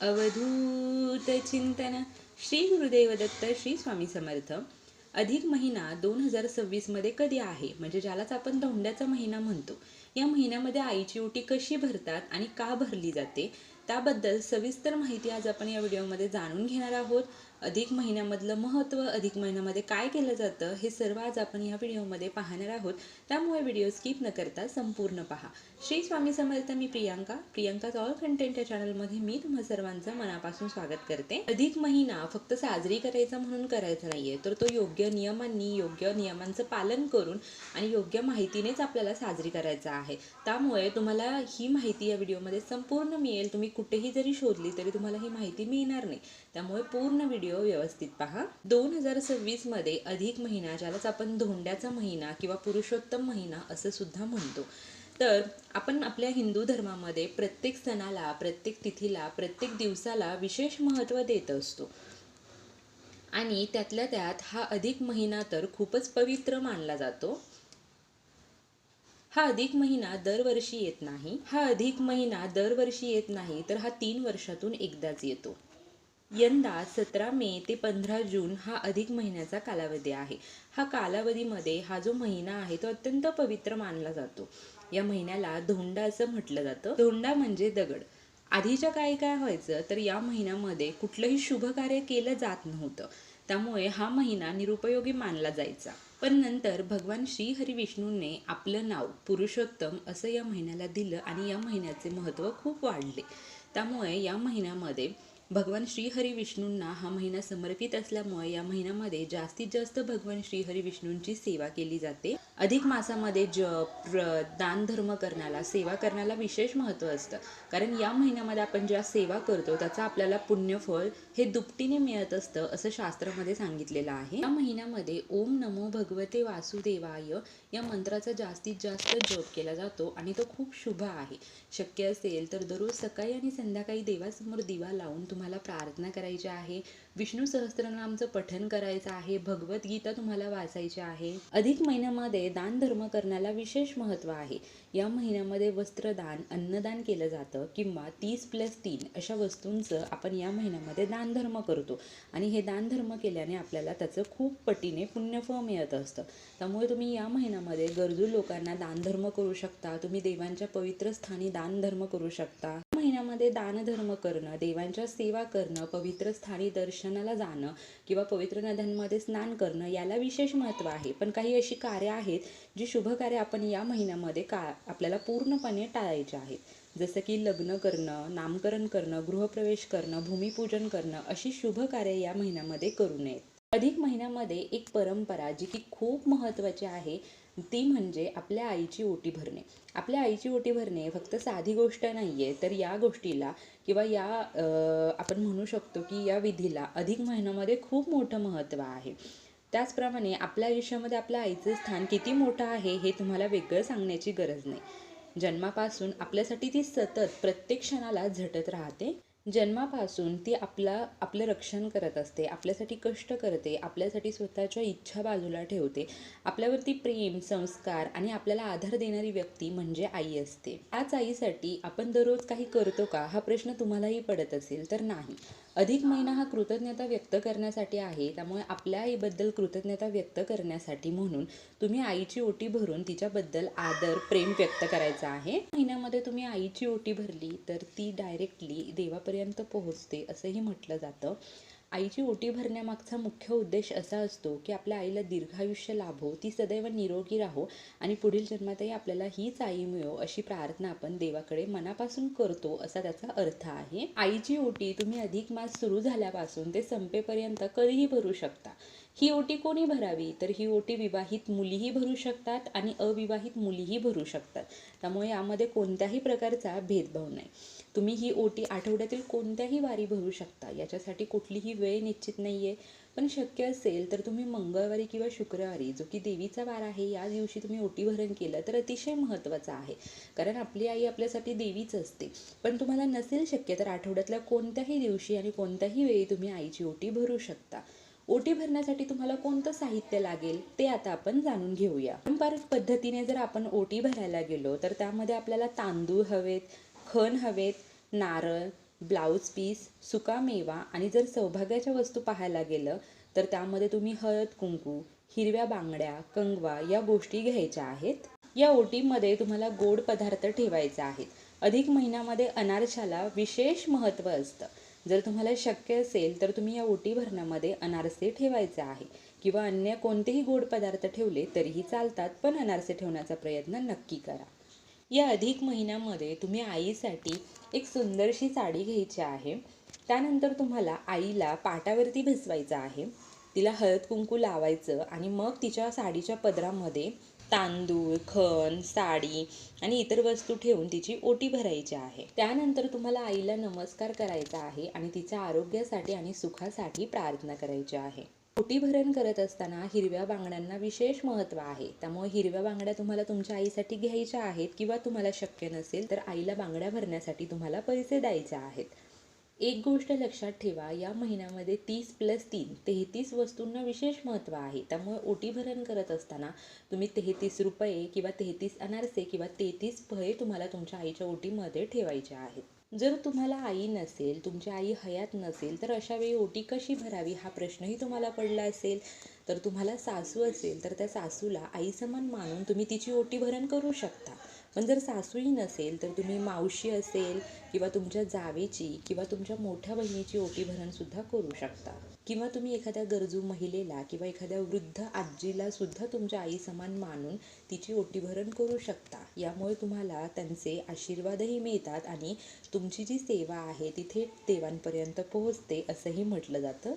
अवधूत चिंतन श्री गुरुदेव दत्त श्री स्वामी समर्थ। अधिक महिना 2026 मध्ये कधी आहे, म्हणजे ज्यालाच आपण धोंड्याचा महिना म्हणतो, या महिन्यामध्ये आईची ओटी कशी भरतात आणि का भरली जाते त्याबद्दल सविस्तर माहिती आज आपण या व्हिडिओमध्ये जाणून घेणार आहोत। अधिक महिन्यामधलं महत्त्व, अधिक महिन्यामध्ये काय केलं जातं, हे सर्व आज आपण या व्हिडिओमध्ये पाहणार आहोत। त्यामुळे व्हिडिओ स्किप न करता संपूर्ण पहा। श्री स्वामी समर्थ। मी प्रियंकाच ऑल कंटेंट या चॅनलमध्ये मी तुम्हा सर्वांचं मनापासून स्वागत करते। अधिक महिना फक्त साजरी करायचा म्हणून करायचा नाहीये, तर तो योग्य नियमांचं पालन करून आणि योग्य माहितीनेच आपल्याला साजरी करायचा आहे। त्यामुळे तुम्हाला ही माहिती या व्हिडिओमध्ये संपूर्ण मिळेल। तुम्ही कुठेही जरी शोधली तरी तुम्हाला ही माहिती मिळणार नाही, त्यामुळे पूर्ण व्हिडिओ व्यवस्थित पहा। 2026 मध्ये अधिक महिना, ज्यालाच आपण धोंड्याचा महिना किंवा पुरुषोत्तम महिना असं सुद्धा म्हणतो, तर आपण आपल्या हिंदू धर्मामध्ये प्रत्येक सणाला, प्रत्येक तिथीला, प्रत्येक दिवसाला विशेष महत्त्व देत असतो आणि त्यातल्या त्यात हा अधिक महिना तर खूपच पवित्र मानला जातो। हा अधिक महिना दरवर्षी येत नाही, तर हा 3 वर्षातून एकदाच येतो। यंदा 17 मे ते 15 जून हा अधिक महिन्याचा कालावधी आहे। हा कालावधीमध्ये हा जो महिना आहे तो अत्यंत पवित्र मानला जातो। या महिन्याला धोंडा असं म्हटलं जातं। धोंडा म्हणजे दगड। आधीच्या काळी काय व्हायचं, तर या महिन्यामध्ये कुठलंही शुभ कार्य केलं जात नव्हतं, त्यामुळे हा महिना निरुपयोगी मानला जायचा। पण नंतर भगवान श्री हरी विष्णूंनी आपलं नाव पुरुषोत्तम असं या महिन्याला दिलं आणि या महिन्याचे महत्त्व खूप वाढले। त्यामुळे या महिन्यामध्ये भगवान श्री हरी विष्णूंना हा महिना समर्पित असल्यामुळे या महिन्यामध्ये जास्तीत जास्त भगवान श्री हरी विष्णूंची सेवा केली जाते। अधिक मासामध्ये जप, दान धर्म करण्याला, सेवा करण्याला विशेष महत्त्व असतं, कारण या महिन्यामध्ये आपण ज्या सेवा करतो त्याचा आपल्याला पुण्यफळ हे दुपटीने मिळत असतं, असं शास्त्रामध्ये सांगितलेलं आहे। या महिन्यामध्ये ओम नमो भगवते वासुदेवाय या मंत्राचा जास्तीत जास्त जप केला जातो आणि तो खूप शुभ आहे। शक्य असेल तर दररोज सकाळी आणि संध्याकाळी देवासमोर दिवा लावून तुम्हाला प्रार्थना करायची आहे, विष्णू सहस्त्रनामचं पठण करायचं आहे, भगवद्गीता तुम्हाला वाचायची आहे। अधिक महिन्यामध्ये दान धर्म करण्याला विशेष महत्त्व आहे। या महिन्यामध्ये वस्त्रदान, अन्नदान केलं जातं किंवा 30+3 अशा वस्तूंचं आपण या महिन्यामध्ये दान धर्म करतो आणि हे दान धर्म केल्याने आपल्याला त्याचं खूप पटीने पुण्यफळ मिळत असतं। त्यामुळे तुम्ही या महिन्यामध्ये गरजू लोकांना दान धर्म करू शकता, तुम्ही देवांच्या पवित्र स्थानी दान धर्म करू शकता। महिन्यामध्ये दानधर्म करणं, देवांच्या सेवा करणं, पवित्र स्थानी दर्शनाला जाणं किंवा पवित्र नद्यांमध्ये स्नान करणं याला विशेष महत्त्व आहे। पण काही अशी कार्य आहेत जी शुभ कार्य आपण या महिन्यामध्ये आपल्याला पूर्णपणे टाळायचे आहेत, जसं की लग्न करणं, नामकरण करणं, गृहप्रवेश करणं, भूमिपूजन करणं अशी शुभ कार्य या महिन्यामध्ये करू नयेत। अधिक महिन्यामध्ये एक परंपरा जी की खूप महत्त्वाची आहे, ती म्हणजे आपल्या आईची ओटी भरणे। आपल्या आईची ओटी भरणे फक्त साधी गोष्ट नाही आहे, तर या गोष्टीला किंवा या आपण म्हणू शकतो की या विधीला अधिक महिन्यामध्ये खूप मोठं महत्त्व आहे। त्याचप्रमाणे आपल्या आयुष्यामध्ये आपल्या आईचं स्थान किती मोठं आहे हे तुम्हाला वेगळं सांगण्याची गरज नाही। जन्मापासून आपल्यासाठी ती सतत प्रत्येक क्षणाला झटत राहते। जन्मापासून ती आपलं रक्षण करत असते, आपल्यासाठी कष्ट करते, आपल्यासाठी स्वतःच्या इच्छा बाजूला ठेवते, आपल्यावरती प्रेम, संस्कार आणि आपल्याला आधार देणारी व्यक्ती म्हणजे आई असते। त्याच आईसाठी आपण दररोज काही करतो का, हा प्रश्न तुम्हालाही पडत असेल तर नाही। अधिक महिना हा कृतज्ञता व्यक्त करण्यासाठी आहे, त्यामुळे आपल्या आईबद्दल कृतज्ञता व्यक्त करण्यासाठी म्हणून तुम्ही आईची ओटी भरून तिच्याबद्दल आदर, प्रेम व्यक्त करायचं आहे। महिन्यामध्ये तुम्ही आईची ओटी भरली तर ती डायरेक्टली देवापर्यंत पोहोचते असंही म्हटलं जातं। आईची ओटी भरण्यामागचा मुख्य उद्देश असा असतो की आपल्या आईला दीर्घायुष्य लाभो, ती सदैव निरोगी राहो आणि पुढील जन्मातही आपल्याला हीच आई मिळो अशी प्रार्थना आपण देवाकडे मनापासून करतो, असा त्याचा अर्थ आहे। आईची ओटी तुम्ही अधिक मास सुरू झाल्यापासून ते संपेपर्यंत कधीही भरू शकता। ही ओटी कोणी भरावी, तर ही ओटी विवाहित मुलीही भरू शकतात आणि अविवाहित मुलीही भरू शकतात, त्यामुळे यामध्ये कोणत्याही प्रकारचा भेदभाव नाही। तुम्ही ही ओटी आठवड्यातील कोणत्याही वारी भरू शकता, याच्यासाठी कुठलीही वेळ निश्चित नाही आहे। पण शक्य असेल तर तुम्ही मंगळवारी किंवा शुक्रवारी, जो की देवीचा वार आहे, या दिवशी तुम्ही ओटी भरण केलं तर अतिशय महत्त्वाचं आहे, कारण आपली आई आपल्यासाठी देवीच असते। पण तुम्हाला नसेल शक्य तर आठवड्यातल्या कोणत्याही दिवशी आणि कोणत्याही वेळी तुम्ही आईची ओटी भरू शकता। ओटी भरण्यासाठी तुम्हाला कोणतं साहित्य लागेल ते आता आपण जाणून घेऊया। पारंपरिक पद्धतीने जर आपण ओटी भरायला गेलो तर त्यामध्ये आपल्याला तांदूळ हवेत, खण हवेत, नारळ, ब्लाऊज पीस, सुकामेवा आणि जर सौभाग्याच्या वस्तू पाहायला गेलं तर त्यामध्ये तुम्ही हळद कुंकू, हिरव्या बांगड्या, कंगवा या गोष्टी घ्यायच्या आहेत. या ओटीमध्ये तुम्हाला गोड पदार्थ ठेवायचे आहेत. अधिक महिन्यामध्ये अनारशाला विशेष महत्त्व असतं. जर तुम्हाला शक्य असेल तर तुम्ही या ओटी भरण्यामध्ये अनारसे ठेवायचे आहे किंवा अन्य कोणतेही गोड पदार्थ ठेवले तरीही चालतात, पण अनारसे ठेवण्याचा प्रयत्न नक्की करा. या अधिक महिन्यामध्ये तुम्ही आईसाठी एक सुंदरशी साडी घ्यायची आहे. त्यानंतर तुम्हाला आईला पाटावरती बसवायचं आहे, तिला हळद कुंकू लावायचं आणि मग तिच्या साडीच्या पदरामध्ये तांदूळ, खण, साडी आणि इतर वस्तू ठेवून तिची ओटी भरायची आहे. त्यानंतर तुम्हाला आईला नमस्कार करायचा आहे आणि तिच्या आरोग्यासाठी आणि सुखासाठी प्रार्थना करायची आहे. ओटी भरण करत असताना हिरव्या बांगड्यांना विशेष महत्त्व आहे. त्यामुळे हिरव्या बांगड्या तुम्हाला तुमच्या आईसाठी घ्यायच्या आहेत किंवा तुम्हाला शक्य नसेल तर आईला बांगड्या भरण्यासाठी तुम्हाला पैसे द्यायचे आहेत. एक गोष्ट लक्षात ठेवा, या महिन्यामध्ये 30+3 33 वस्तूंना विशेष महत्त्व आहे. त्यामुळे ओटी भरण करत असताना तुम्ही 33 रुपये किंवा 33 अनारसे किंवा 33 फळे तुम्हाला तुमच्या आईच्या ओटीमध्ये ठेवायचे आहेत. जर तुम्हाला आई नसेल, तुमची आई हयात नसेल तर अशा वेळी ओटी कशी भरावी हा प्रश्नही तुम्हाला पडला असेल. तर तुम्हाला सासू असेल तर त्या सासूला आई समान मानून तुम्ही तिची ओटी भरण करू शकता. पण जर सासूही नसेल तर तुम्ही मावशी असेल किंवा तुमच्या जावेची किंवा तुमच्या मोठ्या बहिणीची ओटी भरणसुद्धा करू शकता. किंवा तुम्ही एखाद्या गरजू महिलेला किंवा एखाद्या वृद्ध आजीला सुद्धा तुमच्या आई समान मानून तिची ओटी भरण करू शकता. यामुळे तुम्हाला त्यांचे आशीर्वादही मिळतात आणि तुमची जी सेवा आहे ती थेट देवांपर्यंत पोहोचते असंही म्हटलं जातं.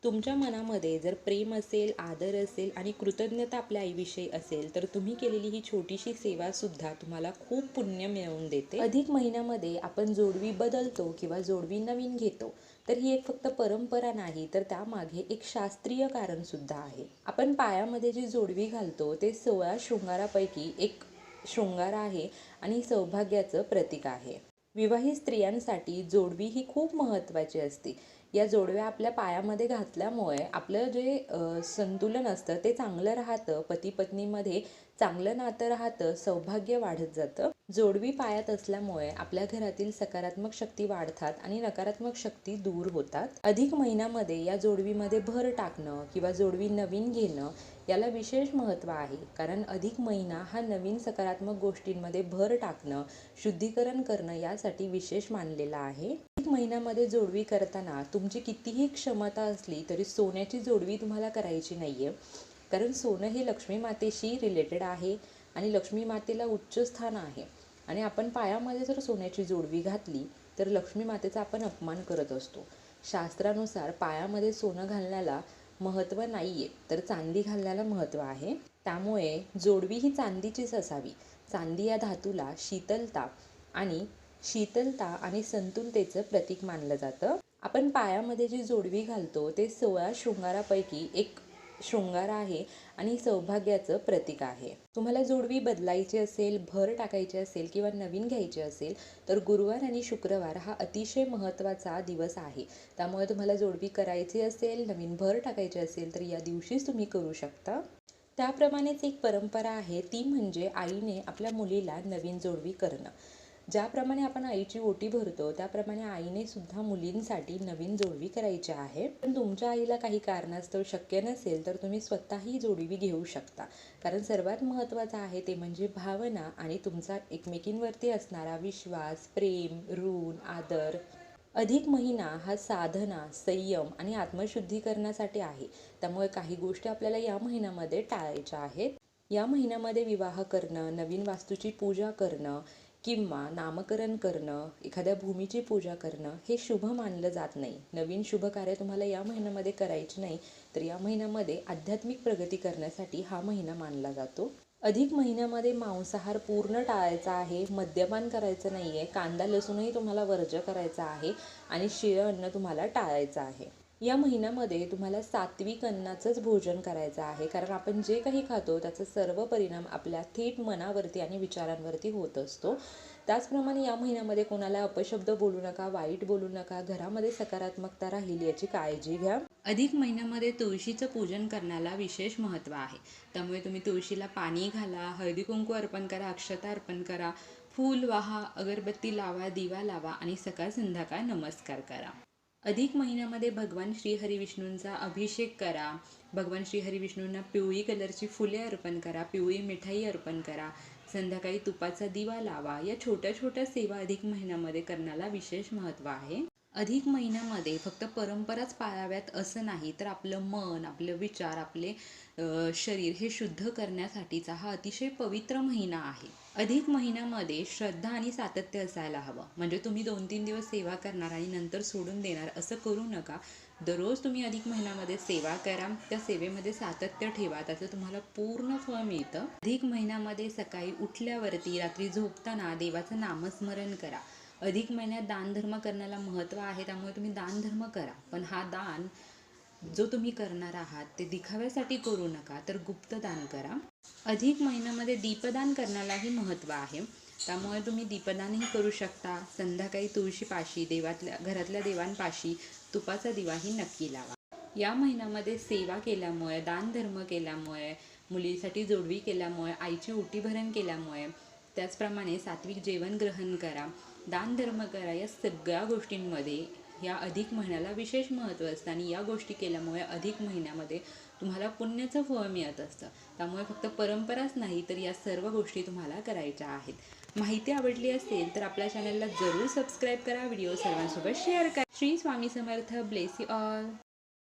तुमच्या मनामध्ये जर प्रेम असेल, आदर असेल आणि कृतज्ञता आपल्या आईविषयी असेल तर तुम्ही केलेली ही छोटीशी सेवासुद्धा तुम्हाला खूप पुण्य मिळवून देते. अधिक महिन्यामध्ये आपण जोडवी बदलतो किंवा जोडवी नवीन घेतो, तर ही एक फक्त परंपरा नाही तर त्यामागे एक शास्त्रीय कारणसुद्धा आहे. आपण पायामध्ये जी जोडवी घालतो ते 16 शृंगारापैकी एक शृंगार आहे आणि सौभाग्याचं प्रतीक आहे. विवाहित स्त्रियांसाठी जोडवी ही खूप महत्त्वाची असते. या जोडव्या आपल्या पायामध्ये घातल्यामुळे आपलं जे संतुलन असतं ते चांगलं राहतं, पती पत्नीमध्ये चांगलं नातं राहतं, सौभाग्य वाढत जातं. जोडवी पायात असल्यामुळे आपल्या घरातील सकारात्मक शक्ती वाढतात आणि नकारात्मक शक्ती दूर होतात. अधिक महिन्यामध्ये या जोडवीमध्ये भर टाकणं किंवा जोडवी नवीन घेणं याला विशेष महत्त्व आहे. कारण अधिक महिना हा नवीन सकारात्मक गोष्टींमध्ये भर टाकणं, शुद्धीकरण करणं यासाठी विशेष मानलेला आहे. अधिक महिन्यामध्ये जोडवी करताना तुमची कितीही क्षमता असली तरी सोन्याची जोडवी तुम्हाला करायची नाही आहे. कारण सोनं हे लक्ष्मी मातेशी रिलेटेड आहे आणि लक्ष्मी मातेला उच्च स्थान आहे आणि आपण पायामध्ये जर सोन्याची जोडवी घातली तर लक्ष्मी मातेचा आपण अपमान करत असतो. शास्त्रानुसार पायामध्ये सोनं घालण्याला महत्त्व नाही आहे तर चांदी घालण्याला महत्त्व आहे. त्यामुळे जोडवी ही चांदीचीच असावी. चांदी या धातूला शीतलता आणि संतुलतेचं प्रतीक मानलं जातं. आपण पायामध्ये जी जोडवी घालतो ते 16 शृंगारापैकी एक शृंगार आहे आणि सौभाग्याचं प्रतीक आहे. तुम्हाला जोडवी बदलायची असेल, भर टाकायची असेल किंवा नवीन घ्यायची असेल तर गुरुवार आणि शुक्रवार हा अतिशय महत्त्वाचा दिवस आहे. त्यामुळे तुम्हाला जोडवी करायची असेल, नवीन भर टाकायची असेल तर या दिवशीच तुम्ही करू शकता. त्याप्रमाणेच एक परंपरा आहे ती म्हणजे आईने आपल्या मुलीला नवीन जोडवी करणं. ज्याप्रमाणे आपण आईची ओटी भरतो त्याप्रमाणे आईने सुद्धा मुलींसाठी नवीन जोडवी करायची आहे. पण तुमच्या आईला काही कारणास्तव शक्य नसेल तर तुम्ही स्वतःही जोडवी घेऊ शकता. कारण सर्वात महत्त्वाचं आहे ते म्हणजे भावना आणि तुमचा एकमेकींवरती असणारा विश्वास, प्रेम, ऋण, आदर. अधिक महिना हा साधना, संयम आणि आत्मशुद्धीकरणासाठी आहे. त्यामुळे काही गोष्टी आपल्याला या महिन्यामध्ये टाळायच्या आहेत. या महिन्यामध्ये विवाह करणं, नवीन वास्तूची पूजा करणं किंवा नामकरण करणं, एखाद्या भूमीची पूजा करणं हे शुभ मानलं जात नाही. नवीन शुभ कार्य तुम्हाला या महिन्यामध्ये करायची नाही तर या महिन्यामध्ये आध्यात्मिक प्रगती करण्यासाठी हा महिना मानला जातो. अधिक महिन्यामध्ये मांसाहार पूर्ण टाळायचा आहे, मद्यपान करायचं नाही आहे, कांदा लसूणही तुम्हाला वर्ज्य करायचा आहे आणि शिळं अन्न तुम्हाला टाळायचं आहे. या महिन्यामध्ये तुम्हाला सात्विक अन्नाचंच भोजन करायचं आहे. कारण आपण जे काही खातो त्याचा सर्व परिणाम आपल्या थेट मनावरती आणि विचारांवरती होत असतो. त्याचप्रमाणे या महिन्यामध्ये कोणाला अपशब्द बोलू नका, वाईट बोलू नका, घरामध्ये सकारात्मकता राहील याची काळजी घ्या. अधिक महिन्यामध्ये तुळशीचं पूजन करण्याला विशेष महत्त्व आहे. त्यामुळे तुम्ही तुळशीला पाणी घाला, हळदी कुंकू अर्पण करा, अक्षता अर्पण करा, फूल वाहा, अगरबत्ती लावा, दिवा लावा आणि सकाळ संध्याकाळ नमस्कार करा. अधिक महिन्यामध्ये भगवान श्रीहरिविष्णूंचा अभिषेक करा. भगवान श्रीहरिविष्णूंना पिवळी कलरची फुले अर्पण करा, पिवळी मिठाई अर्पण करा. संध्याकाळी तुपाचा दिवा लावा. या छोट्या छोट्या सेवा अधिक महिन्यामध्ये करण्याला विशेष महत्त्व आहे. अधिक महिन्यामध्ये फक्त परंपराच पाळाव्यात असं नाही, तर आपलं मन, आपलं विचार, आपले शरीर हे शुद्ध करण्यासाठीचा हा अतिशय पवित्र महिना आहे. अधिक महिन्यामध्ये श्रद्धा आणि सातत्य असायला हवं. म्हणजे तुम्ही 2-3 दिवस सेवा करणार आणि नंतर सोडून देणार असं करू नका. दररोज तुम्ही अधिक महिन्यामध्ये सेवा करा, त्या सेवेमध्ये सातत्य ठेवा, त्याचं तुम्हाला पूर्ण फळ मिळतं. अधिक महिन्यामध्ये सकाळी उठल्यावरती, रात्री झोपताना देवाचं नामस्मरण करा. अधिक महिन्यात दानधर्म करण्याला महत्त्व आहे, त्यामुळे तुम्ही दानधर्म करा. पण हा दान जो तुम्ही करणार आहात ते दिखाव्यासाठी करू नका, तर गुप्त दान करा. अधिक महिन्यामध्ये दीपदान करण्यालाही महत्त्व आहे, त्यामुळे तुम्ही दीपदानही करू शकता. संध्याकाळी तुळशीपाशी, घरातल्या देवांपाशी तुपाचा दिवाही नक्की लावा. या महिन्यामध्ये सेवा केल्यामुळे, दानधर्म केल्यामुळे, मुलीसाठी जोडवी केल्यामुळे, आईची ओटी भरण केल्यामुळे, त्याचप्रमाणे सात्विक जेवण ग्रहण करा, दानधर्म करा, या सगळ्या गोष्टींमध्ये या अधिक महिन्याला विशेष महत्त्व असतं. आणि या गोष्टी केल्यामुळे अधिक महिन्यामध्ये तुम्हाला पुण्याचं फळ मिळत असतं. त्यामुळे फक्त परंपराच नाही, तर या सर्व गोष्टी तुम्हाला करायच्या आहेत. माहिती आवडली असेल तर आपल्या चॅनलला जरूर सबस्क्राईब करा, व्हिडिओ सर्वांसोबत शेअर करा. Shri Swami Samarth. Bless you all.